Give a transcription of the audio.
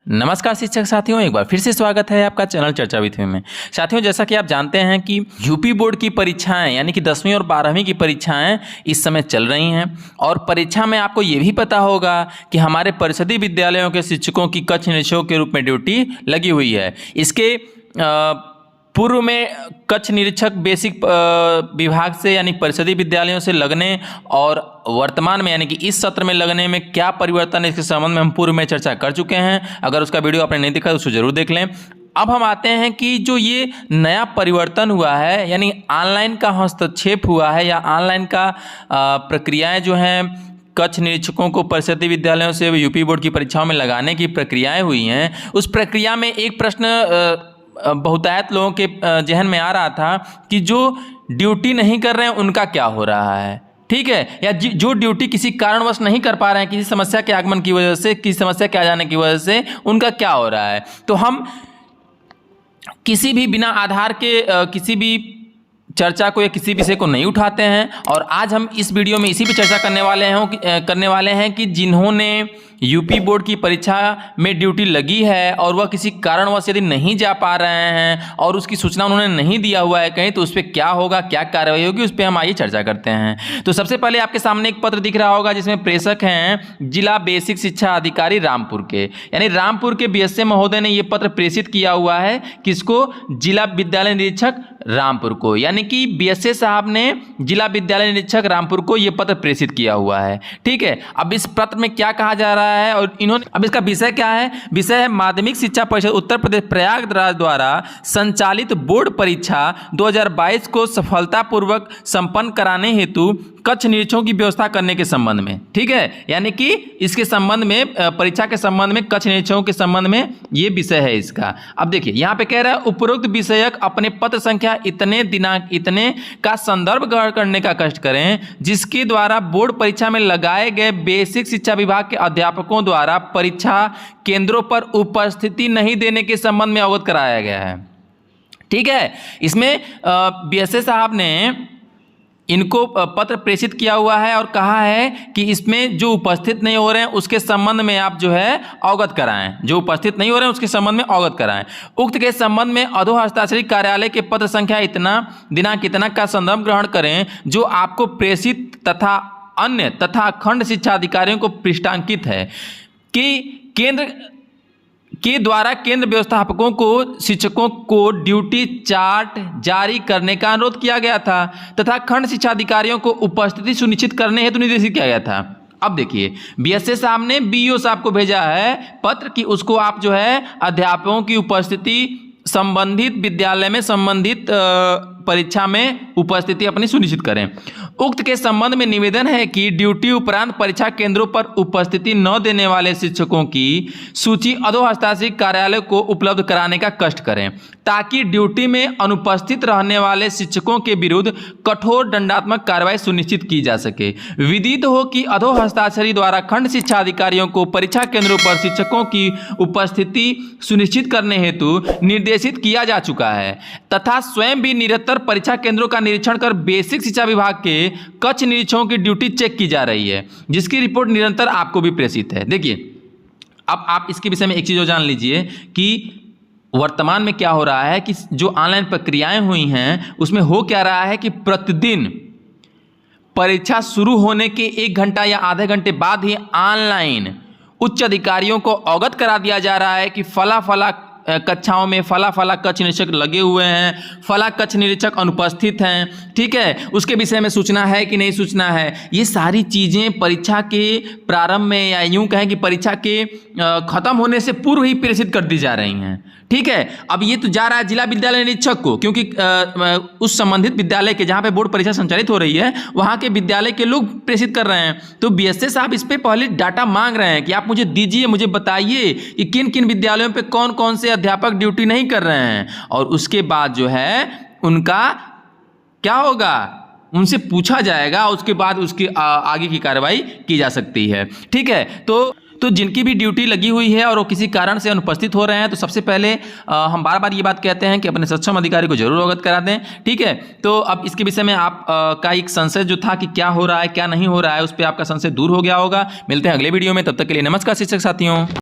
नमस्कार शिक्षक साथियों, एक बार फिर से स्वागत है आपका चैनल चर्चा विद में। साथियों, जैसा कि आप जानते हैं कि यूपी बोर्ड की परीक्षाएं यानी कि 10वीं और 12वीं की परीक्षाएं इस समय चल रही हैं और परीक्षा में आपको ये भी पता होगा कि हमारे परिषदीय विद्यालयों के शिक्षकों की कक्ष निरीक्षक के रूप में ड्यूटी लगी हुई है। इसके पूर्व में कक्ष निरीक्षक बेसिक विभाग से यानी परिषदीय विद्यालयों से लगने और वर्तमान में यानी कि इस सत्र में लगने में क्या परिवर्तन है, इसके संबंध में हम पूर्व में चर्चा कर चुके हैं। अगर उसका वीडियो आपने नहीं देखा तो उसको जरूर देख लें। अब हम आते हैं कि जो ये नया परिवर्तन हुआ है यानी ऑनलाइन का हस्तक्षेप हुआ है या ऑनलाइन का प्रक्रियाएँ जो हैं कक्ष निरीक्षकों को परिषदीय विद्यालयों से यूपी बोर्ड की परीक्षाओं में लगाने की प्रक्रियाएँ हुई हैं। उस प्रक्रिया में एक प्रश्न बहुतायत लोगों के जहन में आ रहा था कि जो ड्यूटी नहीं कर रहे हैं उनका क्या हो रहा है, ठीक है, या जो ड्यूटी किसी कारणवश नहीं कर पा रहे हैं, किसी समस्या के आगमन की वजह से, किसी समस्या के आ जाने की वजह से उनका क्या हो रहा है। तो हम किसी भी बिना आधार के किसी भी चर्चा को या किसी विषय को नहीं उठाते हैं और आज हम इस वीडियो में इसी पे चर्चा करने वाले हैं कि जिन्होंने यूपी बोर्ड की परीक्षा में ड्यूटी लगी है और वह किसी कारणवश यदि नहीं जा पा रहे हैं और उसकी सूचना उन्होंने नहीं दिया हुआ है कहीं, तो उस पर क्या होगा, क्या कार्रवाई होगी, उस पर हम आइए चर्चा करते हैं। तो सबसे पहले आपके सामने एक पत्र दिख रहा होगा जिसमें प्रेषक हैं जिला बेसिक शिक्षा अधिकारी रामपुर के, यानी रामपुर के बीएसए महोदय ने ये पत्र प्रेषित किया हुआ है किसको, जिला विद्यालय निरीक्षक रामपुर को, यानी कि बीएसए साहब ने जिला विद्यालय निरीक्षक रामपुर को यह पत्र प्रेषित किया हुआ है। ठीक है, अब इस पत्र में क्या कहा जा रहा है और इन्होंने, अब इसका विषय क्या है, विषय है माध्यमिक शिक्षा परिषद उत्तर प्रदेश प्रयागराज द्वारा संचालित बोर्ड परीक्षा 2022 को सफलतापूर्वक संपन्न कराने हेतु कक्ष निरीक्षकों की व्यवस्था करने के संबंध में। ठीक है, यानी कि इसके संबंध में, परीक्षा के संबंध में, कक्ष निरीक्षकों के संबंध में ये विषय है इसका। अब देखिए यहाँ पे कह रहा है उपरोक्त विषयक अपने पत्र संख्या इतने दिनांक इतने का संदर्भ ग्रहण करने का कष्ट करें जिसके द्वारा बोर्ड परीक्षा में लगाए गए बेसिक शिक्षा विभाग के अध्यापकों द्वारा परीक्षा केंद्रों पर उपस्थिति नहीं देने के संबंध में अवगत कराया गया है। ठीक है, इसमें बीएसए साहब ने इनको पत्र प्रेषित किया हुआ है और कहा है कि इसमें जो उपस्थित नहीं हो रहे हैं उसके संबंध में आप जो है अवगत कराएं, जो उपस्थित नहीं हो रहे हैं उसके संबंध में अवगत कराएं। उक्त के संबंध में अधो हस्ताक्षरित कार्यालय के पत्र संख्या इतना दिनांक इतना का संदर्भ ग्रहण करें जो आपको प्रेषित तथा अन्य तथा खंड शिक्षा अधिकारियों को पृष्ठांकित है कि केंद्र के द्वारा केंद्र व्यवस्थापकों को शिक्षकों को ड्यूटी चार्ट जारी करने का अनुरोध किया गया था तथा खंड शिक्षा अधिकारियों को उपस्थिति सुनिश्चित करने हेतु निर्देशित किया गया था। अब देखिए बीएसए साहब ने बीईओ साहब को भेजा है पत्र कि उसको आप जो है अध्यापकों की उपस्थिति संबंधित विद्यालय में संबंधित परीक्षा में उपस्थिति अपनी सुनिश्चित करें। उक्त के संबंध में निवेदन है कि ड्यूटी उपरांत परीक्षा केंद्रों पर उपस्थिति न देने वाले शिक्षकों की सूची अधो हस्ताक्षरित कार्यालय को उपलब्ध कराने का कष्ट करें ताकि ड्यूटी में अनुपस्थित रहने वाले शिक्षकों के विरुद्ध कठोर दंडात्मक कार्रवाई सुनिश्चित की जा सके। विदित हो कि अधो हस्ताक्षरी द्वारा खंड शिक्षा अधिकारियों को परीक्षा केंद्रों पर शिक्षकों की उपस्थिति सुनिश्चित करने हेतु निर्देशित किया जा चुका है तथा स्वयं भी निरंतर परीक्षा केंद्रों का निरीक्षण कर बेसिक शिक्षा विभाग के कक्ष निरीक्षकों की ड्यूटी चेक की जा रही है जिसकी रिपोर्ट निरंतर आपको भी प्रेषित है। देखिए अब आप इसके विषय में एक चीज और जान लीजिए कि वर्तमान में क्या हो रहा है कि जो ऑनलाइन प्रक्रियाएं हुई हैं उसमें हो क्या रहा है कि प्रतिदिन परीक्षा शुरू होने के 1 घंटा या आधे घंटे बाद ही ऑनलाइन उच्च अधिकारियों को अवगत करा दिया जा रहा है कि फला कक्षाओं में फला कक्ष निरीक्षक लगे हुए हैं, फला कक्ष निरीक्षक अनुपस्थित हैं। ठीक है, उसके विषय में सूचना है कि नहीं सूचना है, ये सारी चीज़ें परीक्षा के प्रारंभ में या यूं कहें कि परीक्षा के खत्म होने से पूर्व ही प्रेषित कर दी जा रही हैं। ठीक है, अब ये तो जा रहा है जिला विद्यालय निरीक्षक को क्योंकि उस संबंधित विद्यालय के जहाँ पे बोर्ड परीक्षा संचालित हो रही है वहाँ के विद्यालय के लोग प्रेषित कर रहे हैं। तो बीएसए साहब इस पर पहले डाटा मांग रहे हैं कि आप मुझे दीजिए, मुझे बताइए कि किन किन विद्यालयों पे कौन कौन से अध्यापक ड्यूटी नहीं कर रहे हैं और उसके बाद जो है उनका क्या होगा, उनसे पूछा जाएगा, उसके बाद उसकी आगे की कार्रवाई की जा सकती है। ठीक है, तो जिनकी भी ड्यूटी लगी हुई है और वो किसी कारण से अनुपस्थित हो रहे हैं तो सबसे पहले हम बार बार ये बात कहते हैं कि अपने सक्षम अधिकारी को जरूर अवगत करा दें। ठीक है, तो अब इसके विषय में आप का एक संशय जो था कि क्या हो रहा है क्या नहीं हो रहा है, उस पर आपका संशय दूर हो गया होगा। मिलते हैं अगले वीडियो में, तब तक के लिए नमस्कार शिक्षक साथियों।